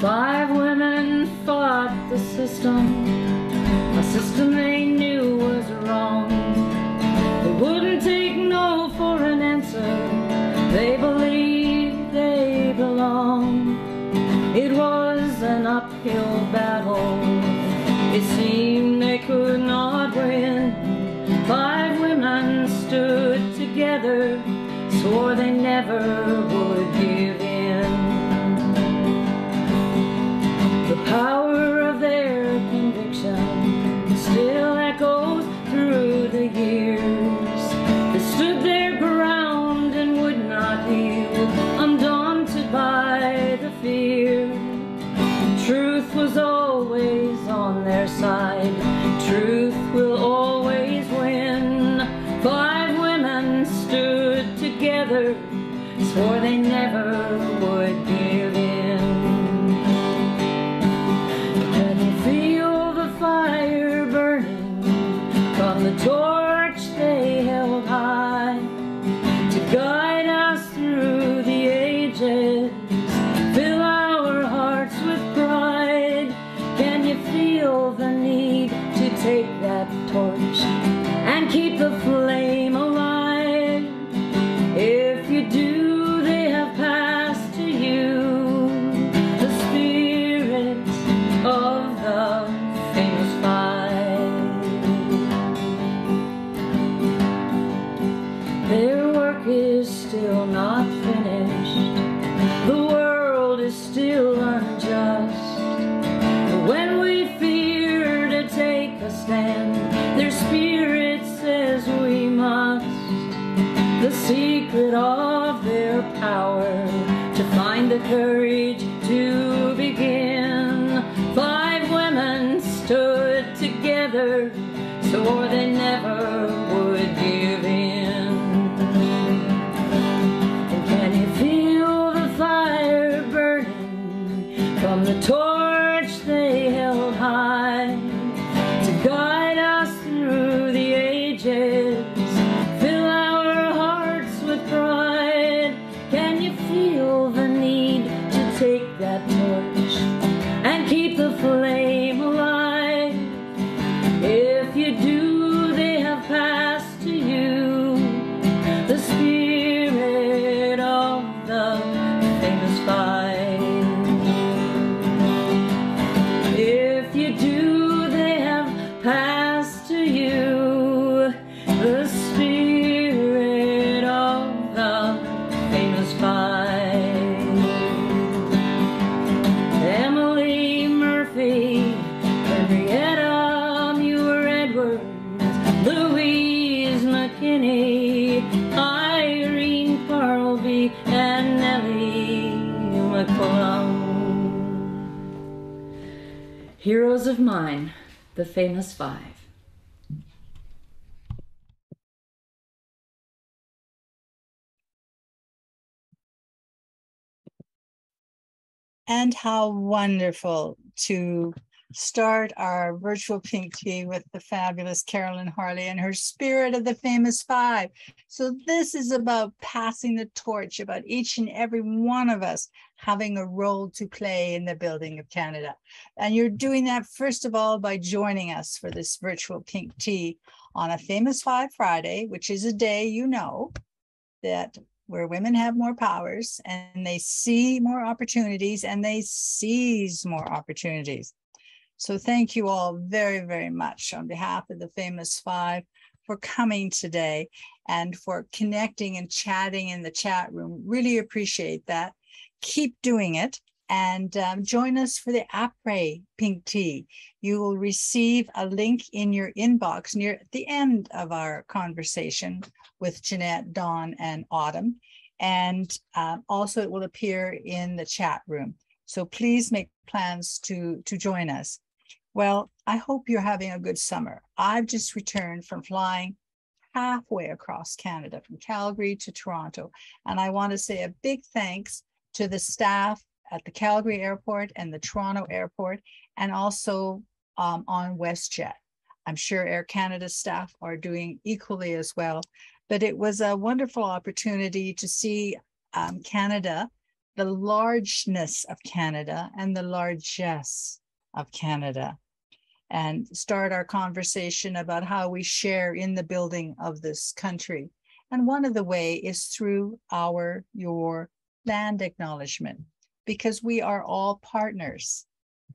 5 women fought the system, a system they knew was wrong. They wouldn't take no for an answer, they believed they belonged. It was an uphill battle, it seemed they could not win. 5 women stood together, swore they never would give in. The power of their conviction still echoes through the years. They stood their ground and would not yield, undaunted by the fear. Truth was always on their side, truth will always win. 5 women stood together, swore they never would give in. Can you feel the fire burning from the torch they held high to guide us through the ages, fill our hearts with pride? Can you feel the need to take that torch and keep the flame alive? If you do, they have passed to you the spirit of the famous 5. Their work is still not finished, the world is still unjust. But when we fear to take a stand, their spirit says we must. The secret of their power, to find the courage to begin. 5 women stood together, swore they never would give in. And can you feel the fire burning from the torch they held high to guide us through the ages, fill our hearts with pride? Can you feel the need to take that torch and keep the flame alive? If you do, they have passed to you the spirit of the famous 5. If you do, they have passed to you the spirit of the famous 5. Emily Murphy, Henrietta Muir Edwards, Louise McKinney, Irene Parlby, and Nellie McClung. Heroes of mine, the famous 5. And how wonderful to start our virtual pink tea with the fabulous Carolyn Harley and her spirit of the famous 5. So this is about passing the torch, about each and every one of us having a role to play in the building of Canada. And you're doing that, first of all, by joining us for this virtual pink tea on a Famous 5 Friday, which is a day, you know, that where women have more powers and they see more opportunities and they seize more opportunities. So thank you all very, very much on behalf of the Famous 5 for coming today and for connecting and chatting in the chat room. Really appreciate that. Keep doing it, and join us for the après pink tea. You will receive a link in your inbox near the end of our conversation with Jeanette, Dawn, and Autumn. And also it will appear in the chat room. So please make plans to join us. Well, I hope you're having a good summer. I've just returned from flying halfway across Canada, from Calgary to Toronto. And I want to say a big thanks to the staff at the Calgary airport and the Toronto airport, and also on WestJet. I'm sure Air Canada staff are doing equally as well. But it was a wonderful opportunity to see Canada the largeness of Canada and the largesse of Canada, and start our conversation about how we share in the building of this country. And one of the way is through your land acknowledgement, because we are all partners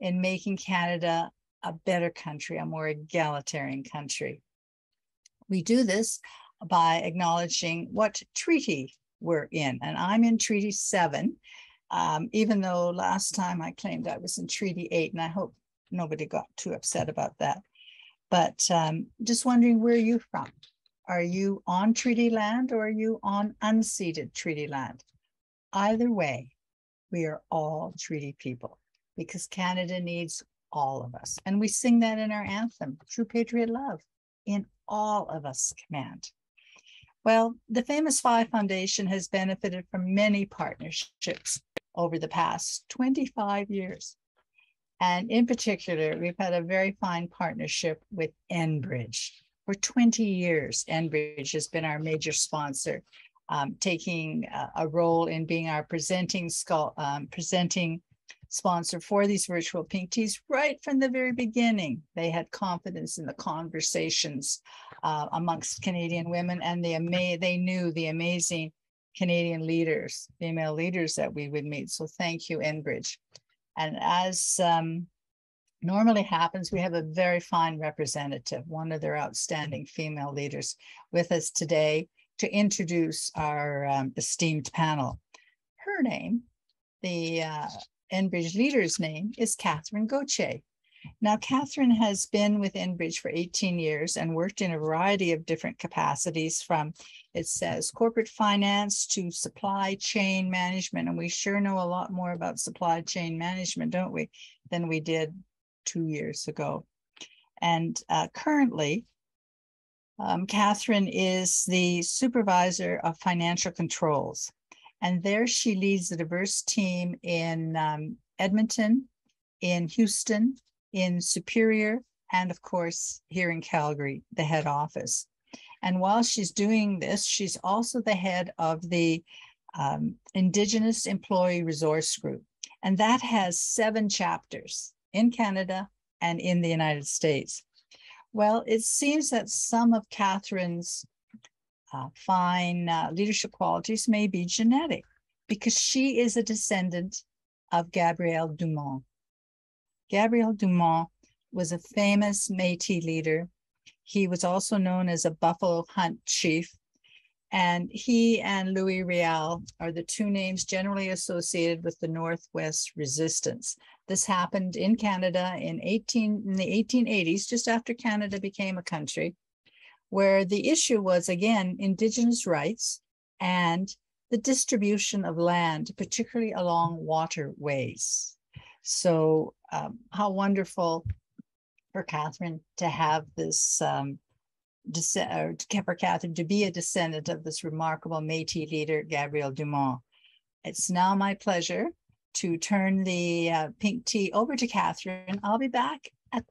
in making Canada a better country, a more egalitarian country. We do this by acknowledging what treaty we're in. And I'm in Treaty 7, even though last time I claimed I was in Treaty 8, and I hope nobody got too upset about that. But just wondering, where are you from? Are you on treaty land or are you on unceded treaty land? Either way, we are all treaty people because Canada needs all of us. And we sing that in our anthem, True Patriot Love, in all of us command. Well, the Famous Five Foundation has benefited from many partnerships over the past 25 years. And in particular, we've had a very fine partnership with Enbridge. For 20 years, Enbridge has been our major sponsor, taking a role in being our presenting sponsor for these virtual pink teas right from the very beginning. They had confidence in the conversations amongst Canadian women, and they knew the amazing Canadian leaders, female leaders that we would meet. So thank you, Enbridge. And as normally happens, we have a very fine representative, one of their outstanding female leaders, with us today to introduce our esteemed panel. Her name, the Enbridge leader's name, is Catherine Gauthier. Now, Catherine has been with Enbridge for 18 years and worked in a variety of different capacities, from, it says, corporate finance to supply chain management. And we sure know a lot more about supply chain management, don't we, than we did 2 years ago. And currently, Catherine is the supervisor of financial controls. And there she leads a diverse team in Edmonton, in Houston, in Superior, and of course, here in Calgary, the head office. And while she's doing this, she's also the head of the Indigenous Employee Resource Group. And that has 7 chapters in Canada and in the United States. Well, it seems that some of Catherine's fine leadership qualities may be genetic, because she is a descendant of Gabriel Dumont. Gabriel Dumont was a famous Métis leader. He was also known as a buffalo hunt chief. And he and Louis Riel are the 2 names generally associated with the Northwest Resistance. This happened in Canada in the 1880s, just after Canada became a country, where the issue was, again, Indigenous rights and the distribution of land, particularly along waterways. So how wonderful for Catherine to have this, for Catherine to be a descendant of this remarkable Métis leader, Gabriel Dumont. It's now my pleasure to turn the pink tea over to Catherine. I'll be back at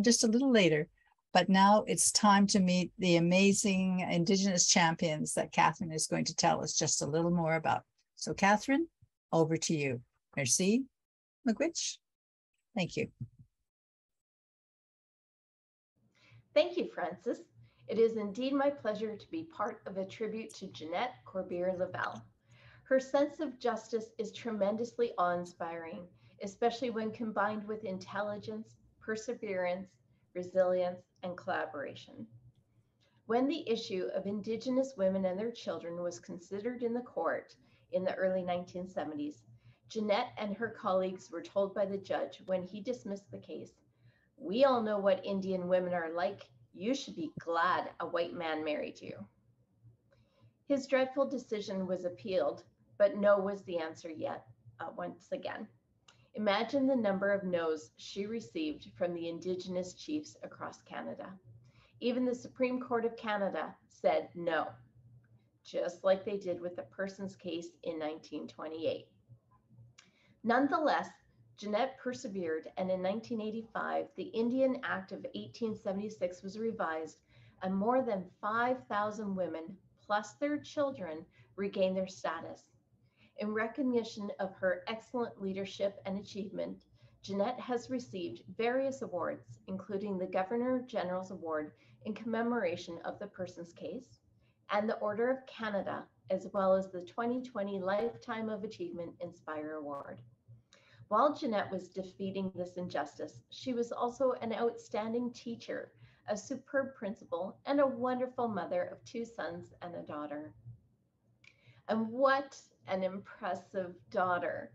just a little later, but now it's time to meet the amazing Indigenous champions that Catherine is going to tell us just a little more about. So Catherine, over to you. Merci, McGuitch. Thank you. Thank you, Frances. It is indeed my pleasure to be part of a tribute to Jeannette Corbiere Lavell. Her sense of justice is tremendously awe-inspiring, especially when combined with intelligence, perseverance, resilience, and collaboration. When the issue of Indigenous women and their children was considered in the court in the early 1970s, Jeannette and her colleagues were told by the judge when he dismissed the case, "We all know what Indian women are like. You should be glad a white man married you." His dreadful decision was appealed, but no was the answer yet, once again. Imagine the number of no's she received from the Indigenous chiefs across Canada. Even the Supreme Court of Canada said no, just like they did with the Persons case in 1928. Nonetheless, Jeannette persevered, and in 1985, the Indian Act of 1876 was revised, and more than 5,000 women, plus their children, regained their status. In recognition of her excellent leadership and achievement, Jeannette has received various awards, including the Governor General's Award in commemoration of the person's case, and the Order of Canada, as well as the 2020 Lifetime of Achievement Inspire Award. While Jeannette was defeating this injustice, she was also an outstanding teacher, a superb principal, and a wonderful mother of 2 sons and a daughter. And what an impressive daughter.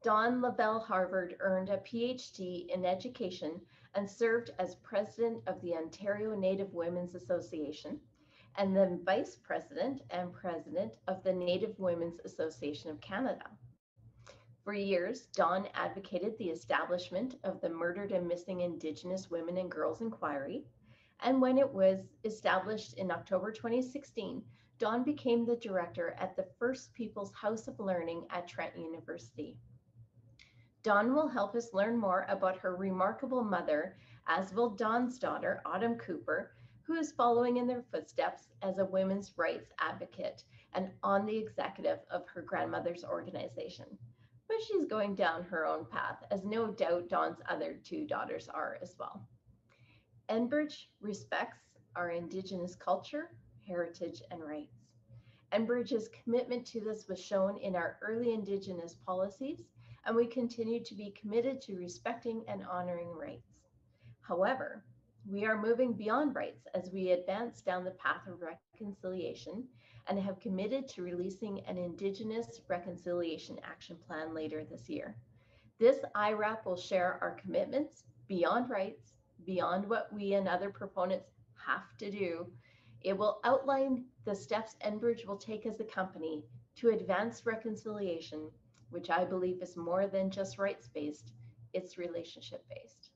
Dawn LaVELL-HARVARD earned a PhD in education and served as president of the Ontario Native Women's Association and then vice president and president of the Native Women's Association of Canada. For years, Dawn advocated the establishment of the Murdered and Missing Indigenous Women and Girls Inquiry, and when it was established in October 2016, Dawn became the director at the First Peoples House of Learning at Trent University. Dawn will help us learn more about her remarkable mother, as will Dawn's daughter, Autumn Cooper, who is following in their footsteps as a women's rights advocate and on the executive of her grandmother's organization. But she's going down her own path, as no doubt Dawn's other 2 daughters are as well. Enbridge respects our Indigenous culture, heritage, and rights. Enbridge's commitment to this was shown in our early Indigenous policies, and we continue to be committed to respecting and honoring rights. However, we are moving beyond rights as we advance down the path of reconciliation and have committed to releasing an Indigenous Reconciliation Action Plan later this year. This IRAP will share our commitments beyond rights, beyond what we and other proponents have to do. It will outline the steps Enbridge will take as a company to advance reconciliation, which I believe is more than just rights-based, it's relationship-based.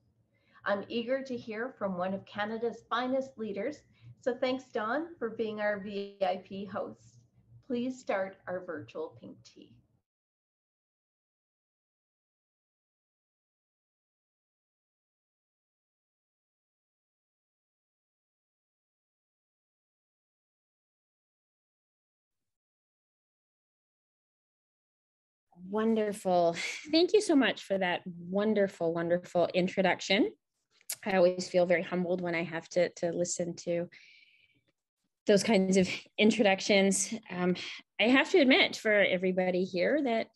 I'm eager to hear from one of Canada's finest leaders, so thanks, Dawn, for being our VIP host. Please start our virtual pink tea. Wonderful. Thank you so much for that wonderful, wonderful introduction. I always feel very humbled when I have to listen to those kinds of introductions. I have to admit for everybody here that,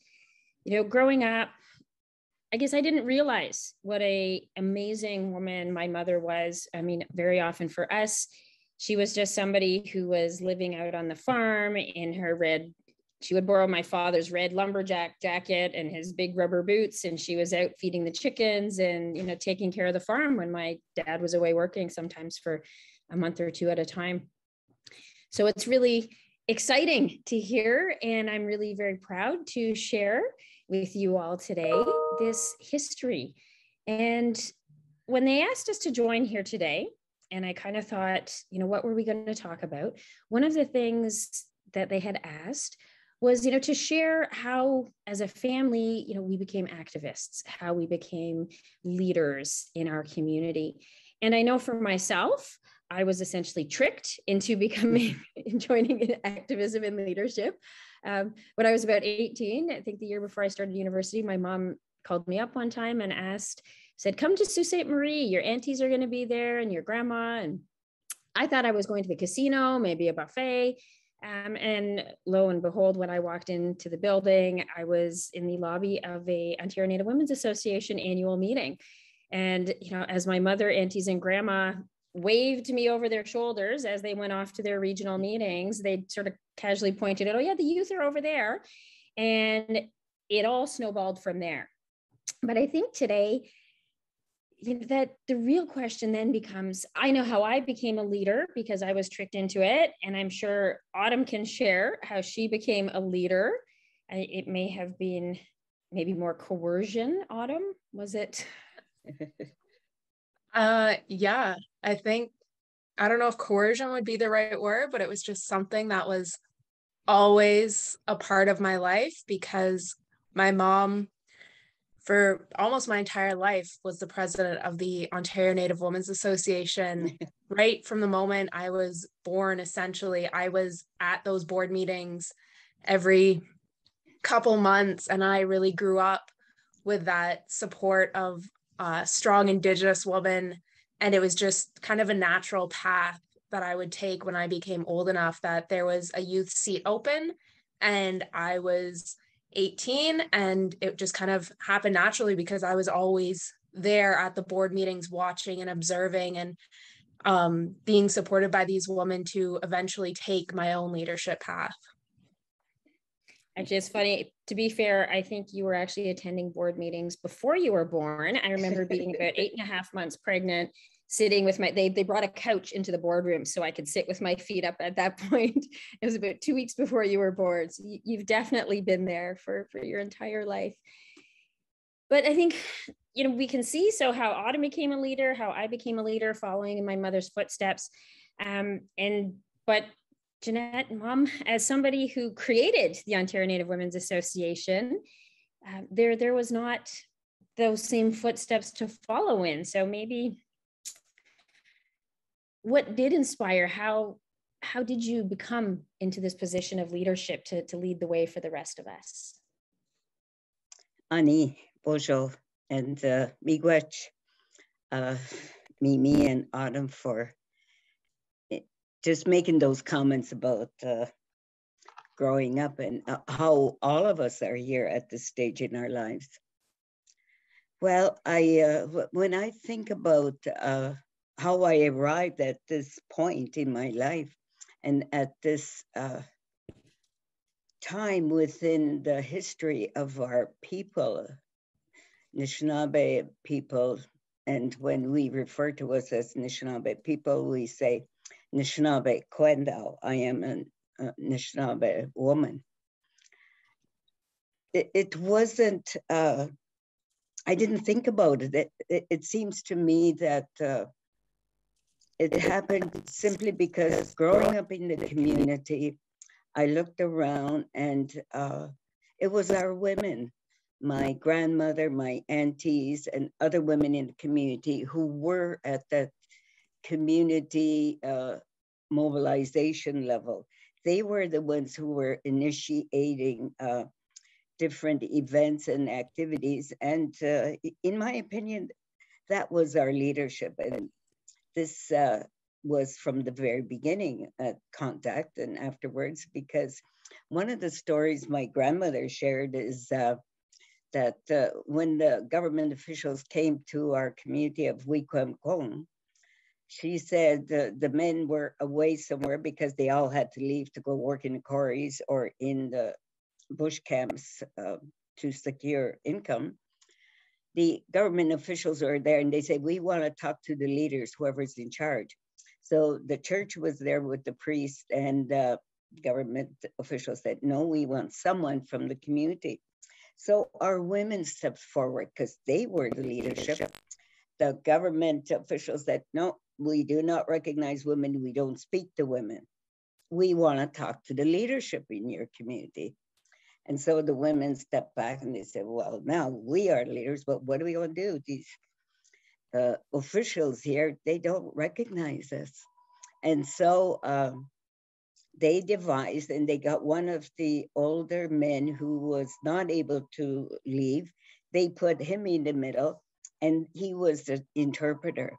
growing up, I guess I didn't realize what an amazing woman my mother was. I mean, very often for us, she was just somebody who was living out on the farm in her she would borrow my father's red lumberjack jacket and his big rubber boots. And she was out feeding the chickens and, taking care of the farm when my dad was away working, sometimes for a month or 2 at a time. So it's really exciting to hear. And I'm really very proud to share with you all today this history. And when they asked us to join here today, and I kind of thought, what were we going to talk about? One of the things that they had asked was, to share how, as a family, we became activists, how we became leaders in our community. And I know for myself, I was essentially tricked into joining in activism and leadership. When I was about 18, I think the year before I started university, my mom called me up one time and said, come to Sault Ste. Marie, your aunties are going to be there and your grandma. And I thought I was going to the casino, maybe a buffet. And lo and behold, when I walked into the building, I was in the lobby of a Ontario Native Women's Association annual meeting. And, as my mother, aunties, and grandma waved me over their shoulders as they went off to their regional meetings, they sort of casually pointed out, oh yeah, the youth are over there. And it all snowballed from there. But I think today, that the real question then becomes, I know how I became a leader because I was tricked into it. And I'm sure Autumn can share how she became a leader. It may have been maybe more coercion, Autumn, was it? Yeah, I don't know if coercion would be the right word, but it was just something that was always a part of my life because my mom, for almost my entire life, was the president of the Ontario Native Women's Association. Right from the moment I was born, essentially, I was at those board meetings every couple months, and I really grew up with that support of a strong Indigenous woman. And it was just kind of a natural path that I would take when I became old enough that there was a youth seat open, and I was 18, and it just kind of happened naturally because I was always there at the board meetings watching and observing and being supported by these women to eventually take my own leadership path. Actually, it's funny. To be fair, I think you were actually attending board meetings before you were born. I remember being about 8.5 months pregnant, sitting with they brought a couch into the boardroom so I could sit with my feet up at that point. It was about 2 weeks before you were born. So you've definitely been there for your entire life. But I think, you know, we can see how Autumn became a leader, how I became a leader following in my mother's footsteps. But Jeanette, Mom, as somebody who created the Ontario Native Women's Association, there was not those same footsteps to follow in. So maybe what did inspire? How did you become into this position of leadership to lead the way for the rest of us? Ani, Bojo, and Miigwech, Mimi and Autumn for just making those comments about growing up and how all of us are here at this stage in our lives. Well, when I think about how I arrived at this point in my life and at this time within the history of our people, Anishinaabe people, and when we refer to us as Anishinaabe people, we say, Anishinaabe Kwendao, I am an Anishinaabe woman. It wasn't, I didn't think about it. It seems to me that it happened simply because growing up in the community, I looked around and it was our women, my grandmother, my aunties, and other women in the community who were at that community mobilization level. They were the ones who were initiating different events and activities. And in my opinion, that was our leadership. And this was from the very beginning contact and afterwards, because one of the stories my grandmother shared is that when the government officials came to our community of Wikwemkong, she said the men were away somewhere because they all had to leave to go work in the quarries or in the bush camps to secure income. The government officials are there and they say, we want to talk to the leaders, whoever's in charge. So the church was there with the priest, and government officials said, no, we want someone from the community. So our women stepped forward because they were the leadership. The government officials said, no, we do not recognize women. We don't speak to women. We want to talk to the leadership in your community. And so the women stepped back and they said, well, now we are leaders, but what are we going to do? These officials here, they don't recognize us. And so they devised, and they got one of the older men who was not able to leave. They put him in the middle, and he was the interpreter.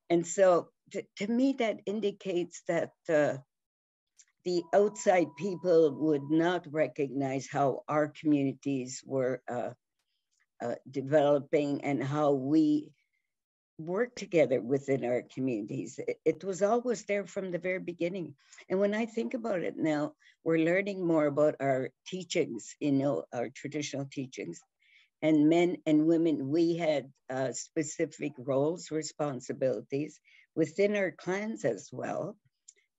And so to me, that indicates that the outside people would not recognize how our communities were developing and how we work together within our communities. It was always there from the very beginning. And when I think about it now, we're learning more about our teachings, you know, our traditional teachings. And men and women, we had specific roles, responsibilities within our clans as well.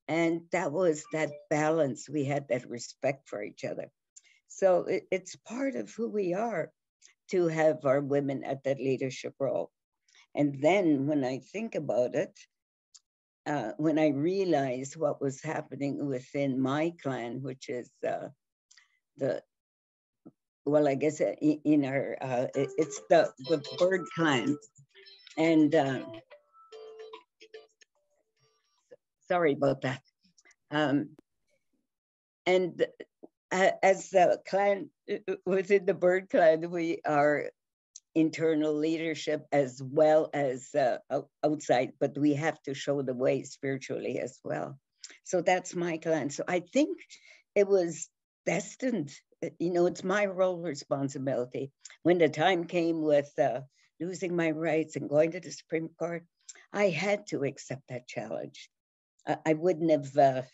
And that was that balance. We had that respect for each other. So it's part of who we are to have our women at that leadership role. And then when I think about it, when I realized what was happening within my clan, which is well, I guess in our, it's the bird clan. And sorry about that. And as the clan within the Bird Clan, we are internal leadership as well as outside, but we have to show the way spiritually as well. So that's my clan. So I think it was destined. You know, it's my role responsibility. When the time came with losing my rights and going to the Supreme Court, I had to accept that challenge. I wouldn't have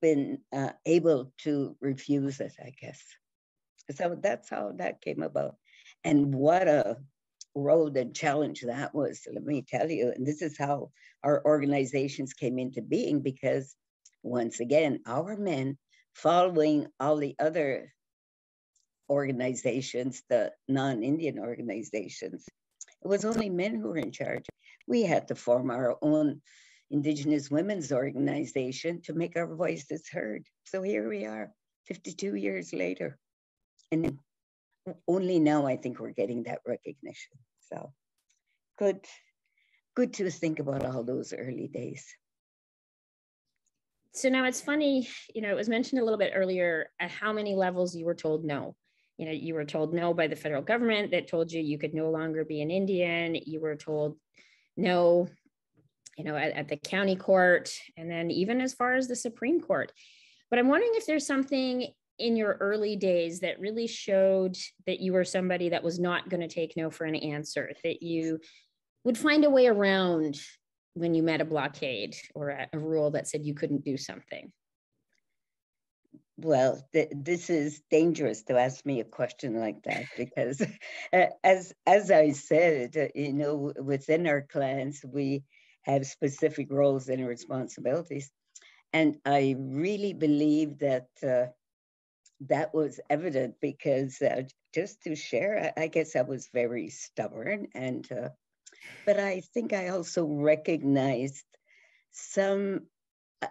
been able to refuse it, I guess. So that's how that came about. And what a road and challenge that was, let me tell you. And this is how our organizations came into being, because once again, our men, following all the other organizations, the non-Indian organizations, it was only men who were in charge. We had to form our own Indigenous women's organization to make our voices heard. So here we are, 52 years later. And only now I think we're getting that recognition. So good to think about all those early days. So now it's funny, you know, it was mentioned a little bit earlier at how many levels you were told no. You know, you were told no by the federal government that told you could no longer be an Indian. You were told no, you know, at the county court, and then even as far as the Supreme Court. But I'm wondering if there's something in your early days that really showed that you were somebody that was not going to take no for an answer, that you would find a way around when you met a blockade or a rule that said you couldn't do something. Well, this is dangerous to ask me a question like that, because as I said, you know, within our clans, we have specific roles and responsibilities. And I really believe that that was evident, because just to share, I guess I was very stubborn, and but I think I also recognized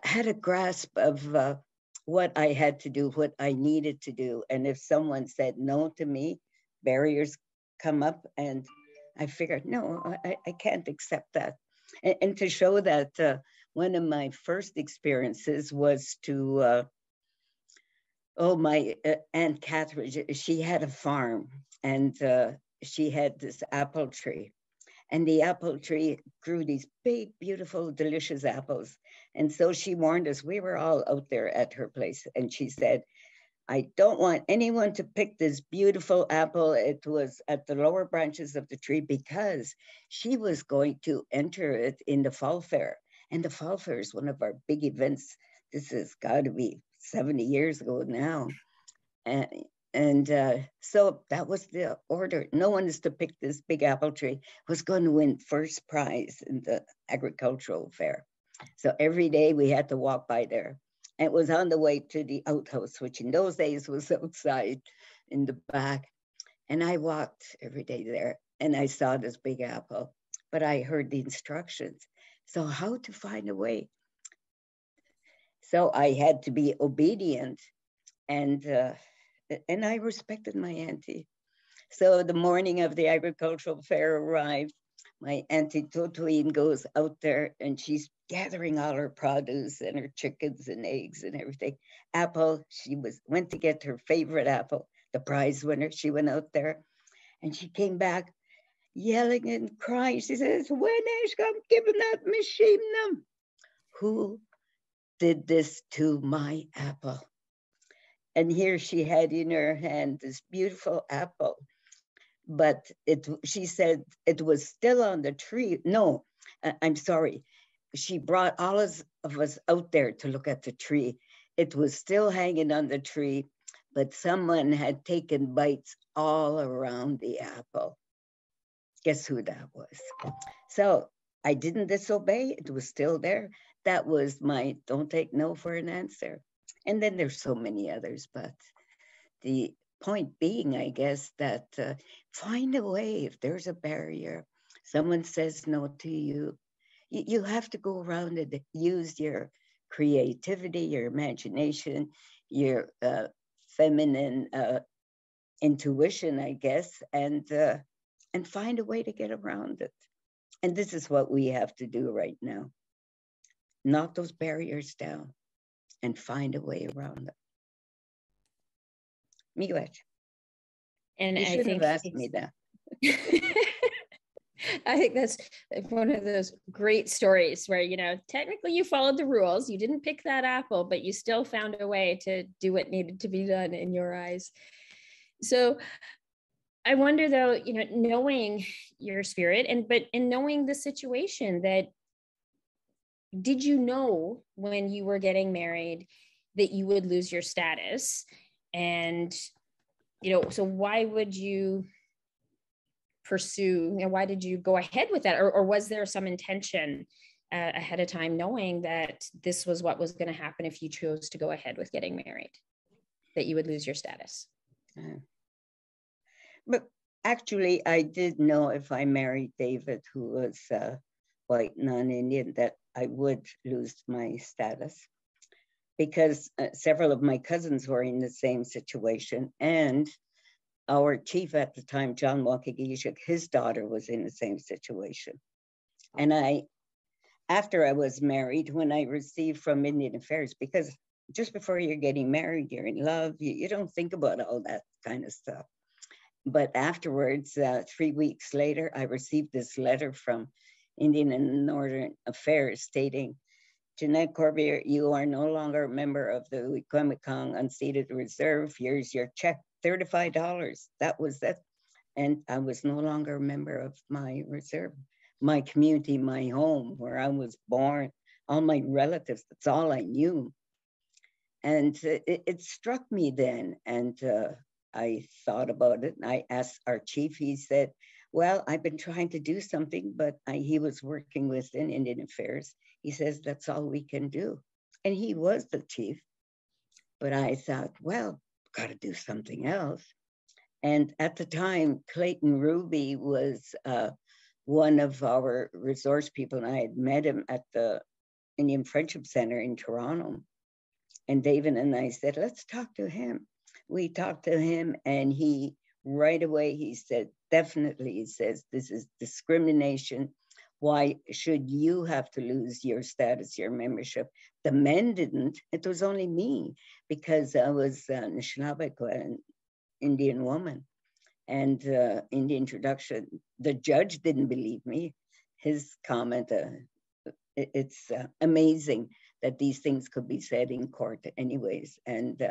had a grasp of what I had to do, what I needed to do. And if someone said no to me, barriers come up, and I figured, no, I can't accept that. And to show that, one of my first experiences was to, my Aunt Catherine, she had a farm, and she had this apple tree. And the apple tree grew these big, beautiful, delicious apples. And so she warned us, we were all out there at her place. And she said, I don't want anyone to pick this beautiful apple. It was at the lower branches of the tree, because she was going to enter it in the fall fair. And the fall fair is one of our big events. This has got to be 70 years ago now. And so that was the order. No one is to pick this big apple tree, was going to win first prize in the agricultural fair. So every day we had to walk by there. And it was on the way to the outhouse, which in those days was outside in the back. And I walked every day there, and I saw this big apple, but I heard the instructions. So how to find a way? So I had to be obedient, and I respected my auntie. So the morning of the agricultural fair arrived. My auntie Totoine goes out there, and she's gathering all her produce and her chickens and eggs and everything. Apple, she went to get her favorite apple, the prize winner. She went out there, and she came back yelling and crying. She says, when is come giving that machine them? Who did this to my apple? And here she had in her hand this beautiful apple, but she said it was still on the tree. No, I'm sorry. She brought all of us out there to look at the tree. It was still hanging on the tree, but someone had taken bites all around the apple. Guess who that was? So I didn't disobey. It was still there. That was my don't take no for an answer. And then there's so many others, but the point being, I guess, that find a way. If there's a barrier, someone says no to you, you have to go around and use your creativity, your imagination, your feminine intuition, I guess, and find a way to get around it. And this is what we have to do right now. Knock those barriers down and find a way around them. Miigwech. And You I should think have asked me that. I think that's one of those great stories where, you know, technically you followed the rules. You didn't pick that apple, but you still found a way to do what needed to be done in your eyes. So I wonder though, you know, knowing your spirit but in knowing the situation, that did you know when you were getting married that you would lose your status? And, you know, so why would you pursue, you know, why did you go ahead with that? Or was there some intention ahead of time, knowing that this was what was going to happen if you chose to go ahead with getting married, that you would lose your status? But actually, I did know if I married David, who was white, non-Indian, that I would lose my status, because several of my cousins were in the same situation. And our chief at the time, John Wakagishik, his daughter was in the same situation. And after I was married, when I received from Indian Affairs, because just before you're getting married, you're in love, you don't think about all that kind of stuff. But afterwards, 3 weeks later, I received this letter from Indian and Northern Affairs stating, Jeanette Corbiere, you are no longer a member of the Wikwemikong Unceded Reserve. Here's your check, $35. That was it. And I was no longer a member of my reserve, my community, my home, where I was born, all my relatives, that's all I knew. And it struck me then. And I thought about it. And I asked our chief, he said, well, I've been trying to do something, but he was working within Indian Affairs. He says, that's all we can do. And he was the chief. But I thought, well, got to do something else. And at the time, Clayton Ruby was one of our resource people, and I had met him at the Indian Friendship Center in Toronto. And David and I said, let's talk to him. We talked to him, and he, right away, he said, definitely, he says, this is discrimination. Why should you have to lose your status, your membership? The men didn't. It was only me, because I was Anishinaabe, an Indian woman. And in the introduction, the judge didn't believe me. His comment, it's amazing that these things could be said in court anyways. And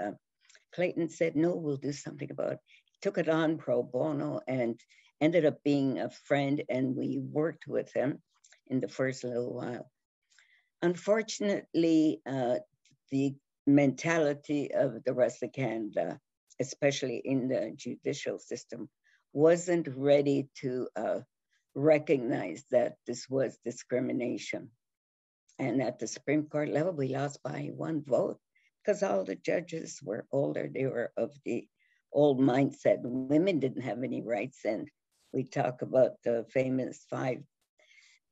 Clayton said, no, we'll do something about it. He took it on pro bono and ended up being a friend, and we worked with him in the first little while. Unfortunately, the mentality of the rest of Canada, especially in the judicial system, wasn't ready to recognize that this was discrimination. And at the Supreme Court level, we lost by 1 vote, because all the judges were older. They were of the old mindset. Women didn't have any rights. And we talk about the famous 5.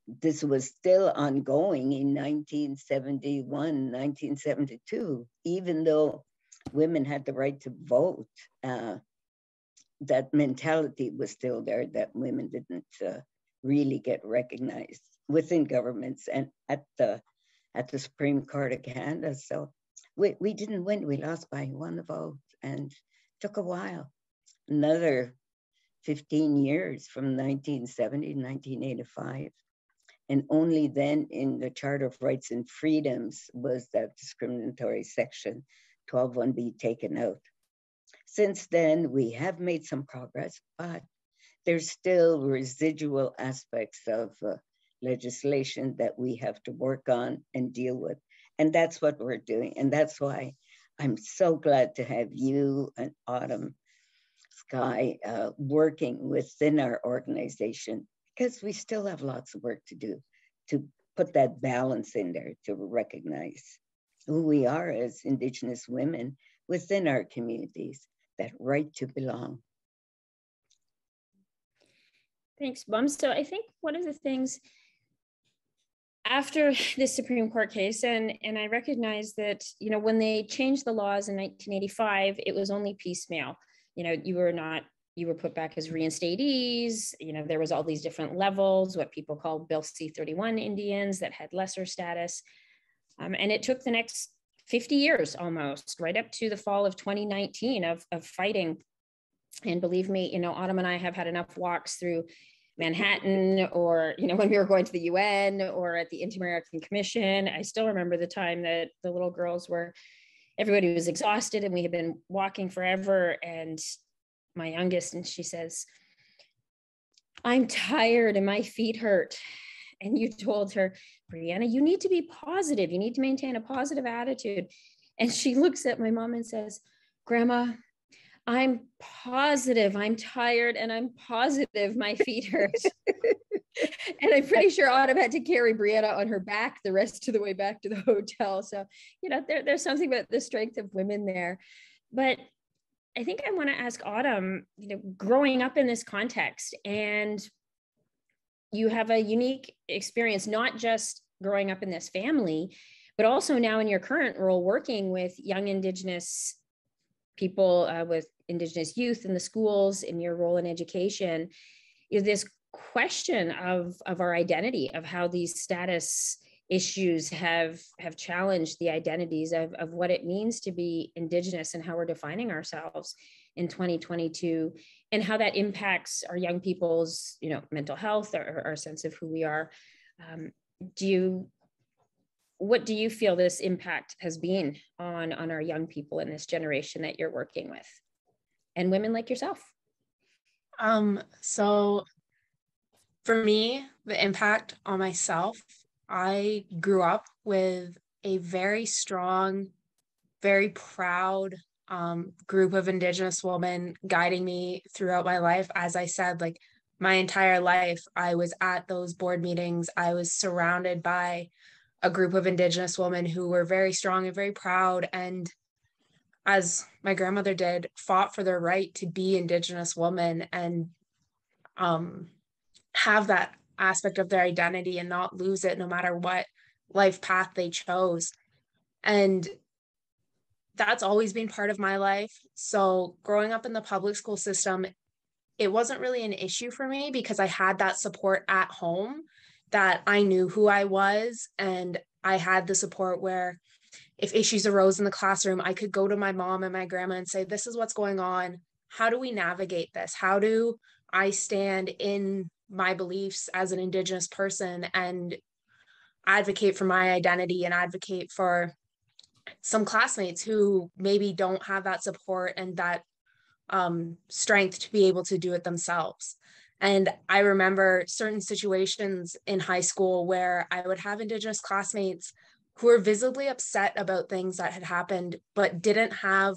This was still ongoing in 1971, 1972, even though women had the right to vote. That mentality was still there, that women didn't really get recognized within governments and at the Supreme Court of Canada. So we didn't win. We lost by 1 vote, and took a while. Another 15 years, from 1970 to 1985. And only then in the Charter of Rights and Freedoms was that discriminatory section 12(1)B taken out. Since then, we have made some progress, but there's still residual aspects of legislation that we have to work on and deal with. And that's what we're doing. And that's why I'm so glad to have you and Autumn Sky working within our organization, because we still have lots of work to do to put that balance in there, to recognize who we are as Indigenous women within our communities, that right to belong. Thanks, Bum. So I think one of the things after this Supreme Court case, and I recognize that, you know, when they changed the laws in 1985, it was only piecemeal. You know, you were put back as reinstatees. You know, there was all these different levels, what people call Bill C-31 Indians that had lesser status. And it took the next 50 years almost, right up to the fall of 2019 of fighting. And believe me, Autumn and I have had enough walks through Manhattan, or, when we were going to the UN or at the Inter-American Commission. I still remember the time that the little girls everybody was exhausted and we had been walking forever. And my youngest, and she says, "I'm tired and my feet hurt." And you told her, "Brianna, you need to be positive. You need to maintain a positive attitude." And she looks at my mom and says, "Grandma, I'm positive. I'm tired and I'm positive my feet hurt." And I'm pretty sure Autumn had to carry Brianna on her back the rest of the way back to the hotel. So, there's something about the strength of women there. But I think I want to ask Autumn, growing up in this context, and you have a unique experience, not just growing up in this family, but also now in your current role working with young Indigenous people, with Indigenous youth in the schools, in your role in education, this question of our identity, of how these status issues have challenged the identities of what it means to be Indigenous and how we're defining ourselves in 2022, and how that impacts our young people's, mental health, or our sense of who we are. What do you feel this impact has been on our young people in this generation that you're working with, and women like yourself? So for me, the impact on myself, I grew up with a very strong, very proud group of Indigenous women guiding me throughout my life. As I said, like my entire life, I was at those board meetings. I was surrounded by a group of Indigenous women who were very strong and very proud, and, as my grandmother did, fought for their right to be Indigenous women and have that aspect of their identity and not lose it no matter what life path they chose. And that's always been part of my life. So growing up in the public school system, it wasn't really an issue for me because I had that support at home, that I knew who I was, and I had the support where if issues arose in the classroom, I could go to my mom and my grandma and say, "This is what's going on. How do we navigate this? How do I stand in my beliefs as an Indigenous person and advocate for my identity and advocate for some classmates who maybe don't have that support and that strength to be able to do it themselves?" And I remember certain situations in high school where I would have Indigenous classmates who were visibly upset about things that had happened, but didn't have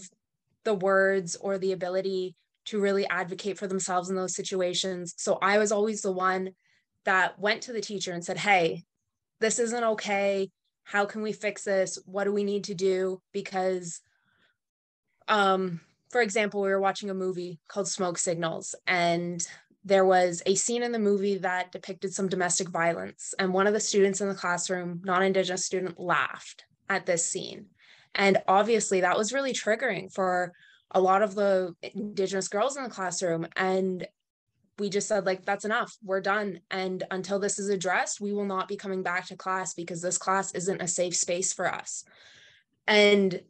the words or the ability to really advocate for themselves in those situations. So I was always the one that went to the teacher and said, "Hey, this isn't okay. How can we fix this? What do we need to do?" Because, for example, we were watching a movie called Smoke Signals, and there was a scene in the movie that depicted some domestic violence. And one of the students in the classroom, non-Indigenous student, laughed at this scene. And obviously that was really triggering for a lot of the Indigenous girls in the classroom. And we just said, like, that's enough, we're done. And until this is addressed, we will not be coming back to class because this class isn't a safe space for us. And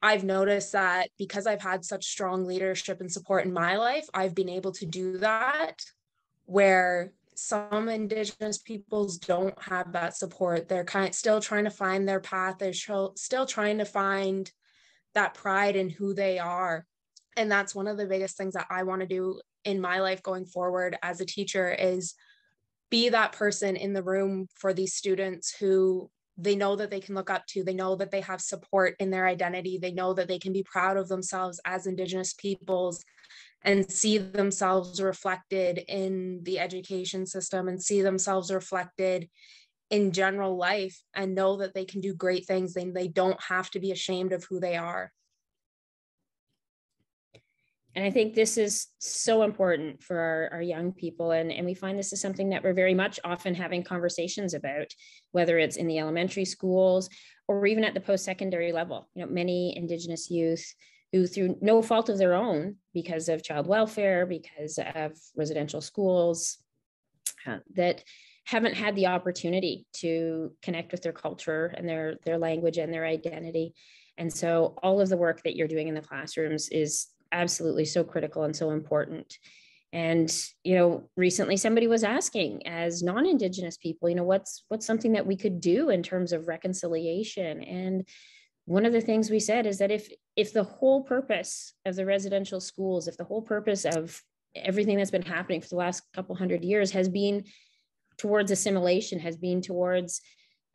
I've noticed that because I've had such strong leadership and support in my life, I've been able to do that, where some Indigenous peoples don't have that support. They're still trying to find their path. They're still trying to find that pride in who they are. And that's one of the biggest things that I want to do in my life going forward as a teacher, is be that person in the room for these students who they know that they can look up to. They know that they have support in their identity. They know that they can be proud of themselves as Indigenous peoples and see themselves reflected in the education system and see themselves reflected in general life, and know that they can do great things and they don't have to be ashamed of who they are. And I think this is so important for our young people. And we find this is something that we're very much often having conversations about, whether it's in the elementary schools or even at the post-secondary level. Many Indigenous youth who, through no fault of their own, because of child welfare, because of residential schools, that haven't had the opportunity to connect with their culture and their language and their identity. And so all of the work that you're doing in the classrooms is absolutely so critical and so important. And, you know, recently somebody was asking, as non-Indigenous people, you know, what's something that we could do in terms of reconciliation? And one of the things we said is that if the whole purpose of the residential schools, if the whole purpose of everything that's been happening for the last couple hundred years has been towards assimilation, has been towards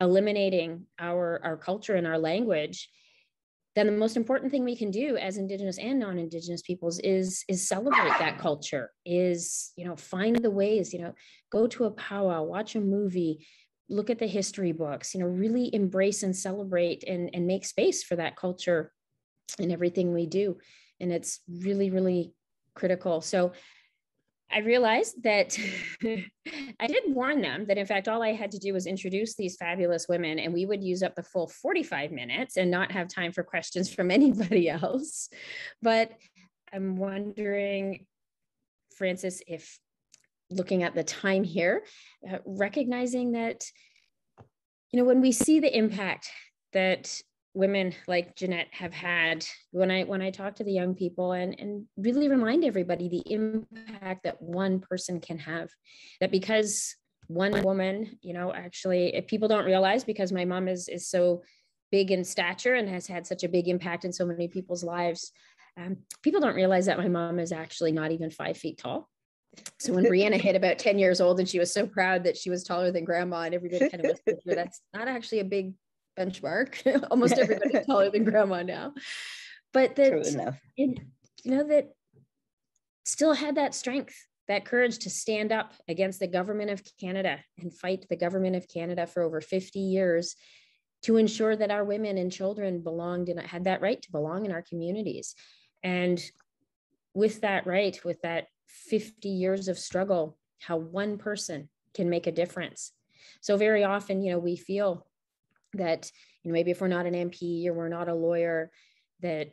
eliminating our culture and our language, then the most important thing we can do as Indigenous and non-Indigenous peoples is celebrate that culture, is, you know, find the ways, you know, go to a powwow, watch a movie, look at the history books, you know, really embrace and celebrate and make space for that culture in everything we do. And it's really, really critical. So I realized that I did warn them that, in fact, all I had to do was introduce these fabulous women, and we would use up the full 45 minutes and not have time for questions from anybody else. But I'm wondering, Frances, if looking at the time here, recognizing that, you know, when we see the impact that women like Jeanette have had, when I talk to the young people and really remind everybody the impact that one person can have, that because one woman, you know, actually, if people don't realize, because my mom is so big in stature and has had such a big impact in so many people's lives, people don't realize that my mom is actually not even 5 feet tall. So when Brianna hit about 10 years old and she was so proud that she was taller than grandma, and everybody kind of whispered to her, that's not actually a big benchmark. Almost everybody's taller than grandma now. But that, you know, that still had that strength, that courage to stand up against the government of Canada and fight the government of Canada for over 50 years to ensure that our women and children belonged and had that right to belong in our communities. And with that right, with that 50 years of struggle, how one person can make a difference. So very often, you know, we feel that, you know, maybe if we're not an MP or we're not a lawyer, that,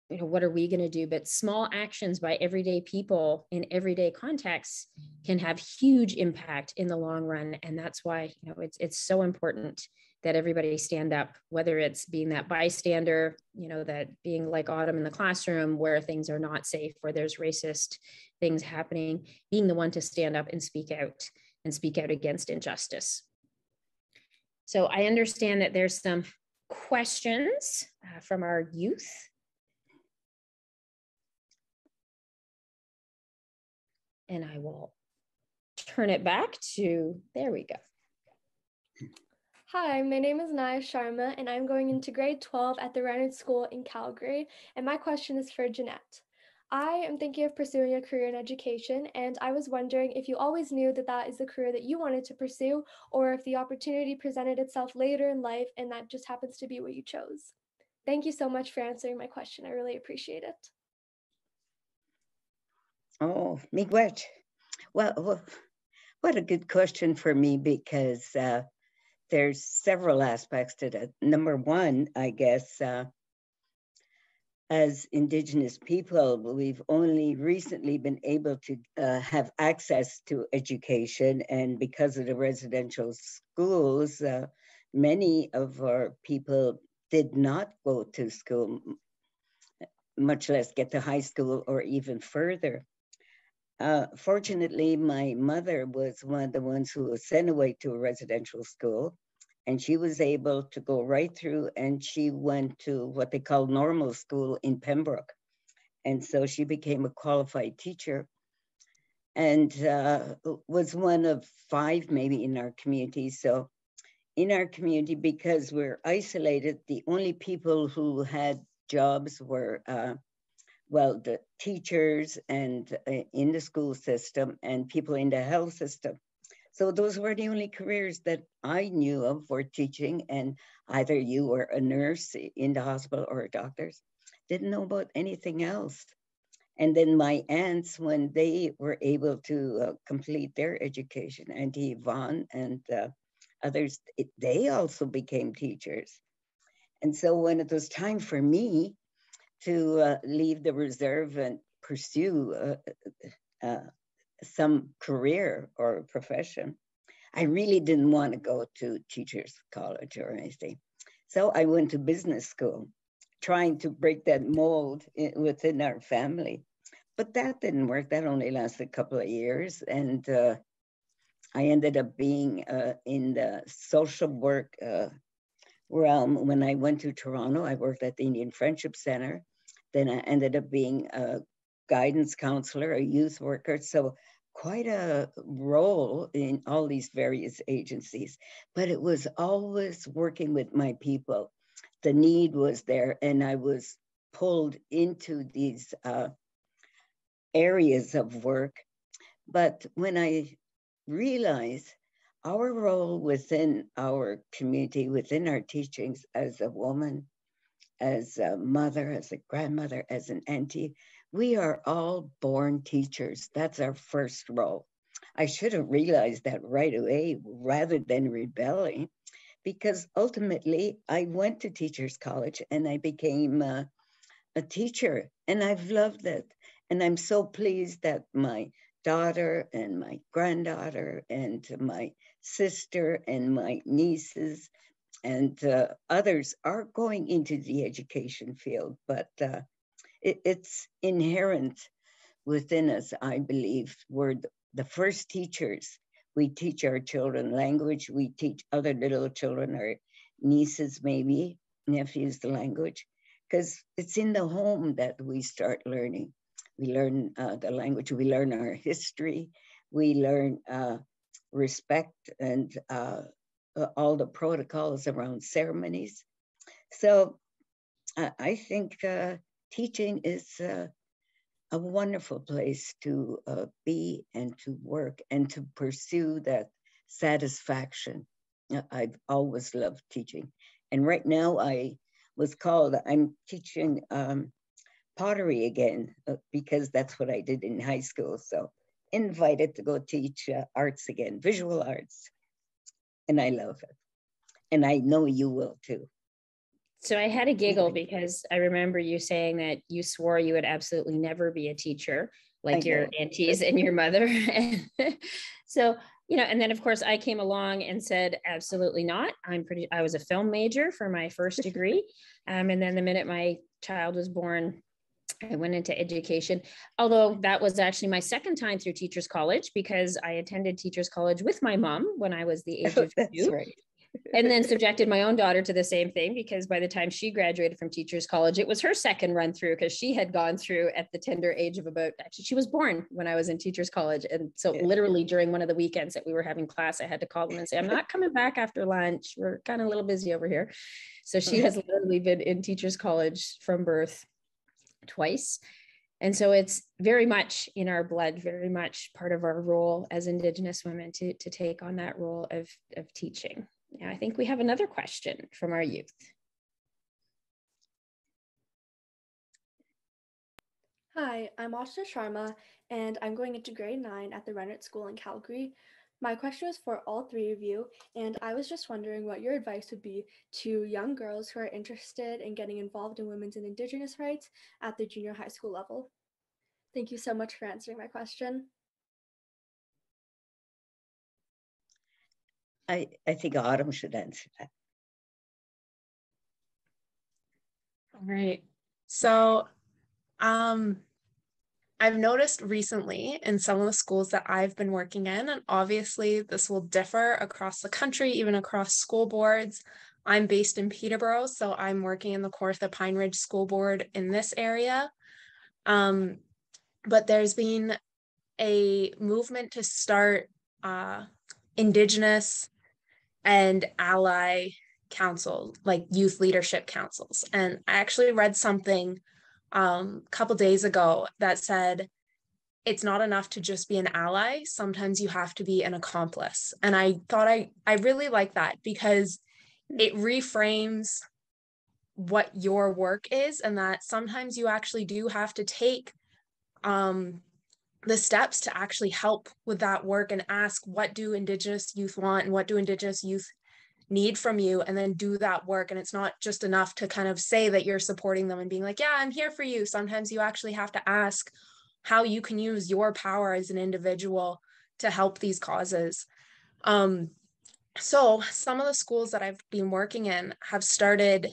you know, what are we going to do? But small actions by everyday people in everyday contexts can have huge impact in the long run. And that's why, you know, it's so important that everybody stand up, whether it's being that bystander, you know, that being like Autumn in the classroom where things are not safe, where there's racist things happening, being the one to stand up and speak out against injustice. So I understand that there's some questions from our youth. And I will turn it back to, there we go. Hi, my name is Naya Sharma, and I'm going into grade 12 at the Reynolds School in Calgary. And my question is for Jeanette. I am thinking of pursuing a career in education, and I was wondering if you always knew that that is the career that you wanted to pursue, or if the opportunity presented itself later in life and that just happens to be what you chose. Thank you so much for answering my question. I really appreciate it. Oh, miigwech. Well, what a good question for me, because there's several aspects to that. Number one, I guess, as Indigenous people, we've only recently been able to have access to education. And because of the residential schools, many of our people did not go to school, much less get to high school or even further. Fortunately, my mother was one of the ones who was sent away to a residential school, and she was able to go right through, and she went to what they call normal school in Pembroke. And so she became a qualified teacher and was one of 5 maybe in our community. So in our community, because we're isolated, the only people who had jobs were well, the teachers and in the school system and people in the health system. So those were the only careers that I knew of for teaching, and either you were a nurse in the hospital or a doctor. Didn't know about anything else. And then my aunts, when they were able to complete their education, Auntie Yvonne and others, they also became teachers. And so when it was time for me to leave the reserve and pursue some career or profession, I really didn't want to go to teachers college or anything. So I went to business school, trying to break that mold within our family. But that didn't work. That only lasted a couple of years. And I ended up being in the social work realm. When I went to Toronto, I worked at the Indian Friendship Center. Then I ended up being a guidance counselor, a youth worker. So quite a role in all these various agencies, but it was always working with my people. The need was there, and I was pulled into these areas of work. But when I realized our role within our community, within our teachings as a woman, as a mother, as a grandmother, as an auntie, we are all born teachers. That's our first role. I should have realized that right away rather than rebelling, because ultimately I went to teachers college and I became a teacher, and I've loved it. And I'm so pleased that my daughter and my granddaughter and my sister and my nieces and others are going into the education field, but it's inherent within us, I believe. We're the first teachers. We teach our children language. We teach other little children, our nieces, maybe, nephews, the language, because it's in the home that we start learning. We learn the language, we learn our history, we learn respect and all the protocols around ceremonies. So I think teaching is a wonderful place to be and to work and to pursue that satisfaction. I've always loved teaching. And right now I'm teaching pottery again, because that's what I did in high school. So invited to go teach arts again, visual arts. And I love it. And I know you will too. So I had a giggle because I remember you saying that you swore you would absolutely never be a teacher like your aunties and your mother. So, and then of course I came along and said, absolutely not. I was a film major for my first degree. And then the minute my child was born, I went into education, although that was actually my second time through Teachers College, because I attended Teachers College with my mom when I was the age of 2. Right. And then subjected my own daughter to the same thing, because by the time she graduated from Teachers College, it was her second run through, because she had gone through at the tender age of she was born when I was in Teachers College. And so literally during one of the weekends that we were having class, I had to call them and say, I'm not coming back after lunch. We're kind of a little busy over here. So she has literally been in Teachers College from birth twice. And so it's very much in our blood, very much part of our role as Indigenous women to take on that role of teaching. Now, I think we have another question from our youth. Hi, I'm Asha Sharma, and I'm going into grade 9 at the Rennet School in Calgary. My question is for all 3 of you, and I was just wondering what your advice would be to young girls who are interested in getting involved in women's and Indigenous rights at the junior high school level. Thank you so much for answering my question. I think Autumn should answer that. All right. So I've noticed recently in some of the schools that I've been working in, and obviously this will differ across the country, even across school boards. I'm based in Peterborough, so I'm working in the Kawartha Pine Ridge School Board in this area. But there's been a movement to start Indigenous and ally council, like youth leadership councils. And I actually read something a couple days ago that said, it's not enough to just be an ally. Sometimes you have to be an accomplice. And I thought I really like that, because it reframes what your work is, and that sometimes you actually do have to take the steps to actually help with that work and ask, what do Indigenous youth want and what do Indigenous youth need from you, and then do that work. And it's not just enough to kind of say that you're supporting them and being like, yeah, I'm here for you. Sometimes you actually have to ask how you can use your power as an individual to help these causes. So some of the schools that I've been working in have started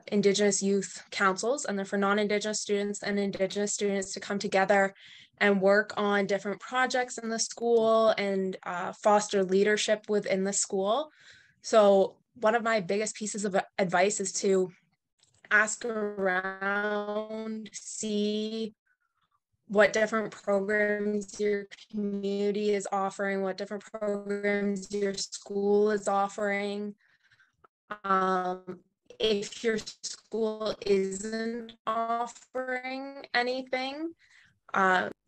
Indigenous youth councils, and they're for non-Indigenous students and Indigenous students to come together and work on different projects in the school and foster leadership within the school. So one of my biggest pieces of advice is to ask around, see what different programs your community is offering, what different programs your school is offering. If your school isn't offering anything,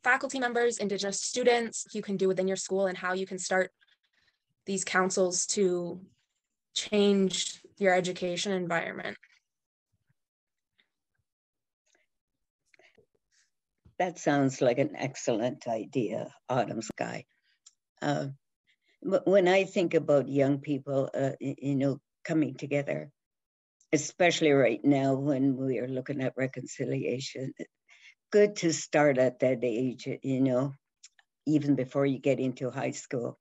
faculty members, Indigenous students, you can do within your school, and how you can start these councils to change your education environment. That sounds like an excellent idea, Autumn Sky. When I think about young people, coming together, especially right now when we are looking at reconciliation, good to start at that age, even before you get into high school.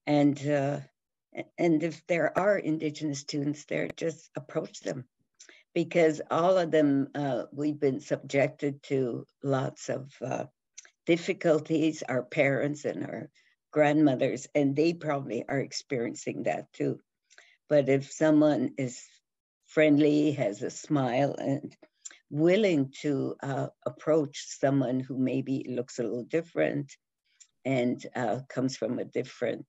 And if there are Indigenous students there, just approach them, because all of them, we've been subjected to lots of difficulties, our parents and our grandmothers, and they probably are experiencing that too. But if someone is friendly, has a smile, and willing to approach someone who maybe looks a little different and comes from a different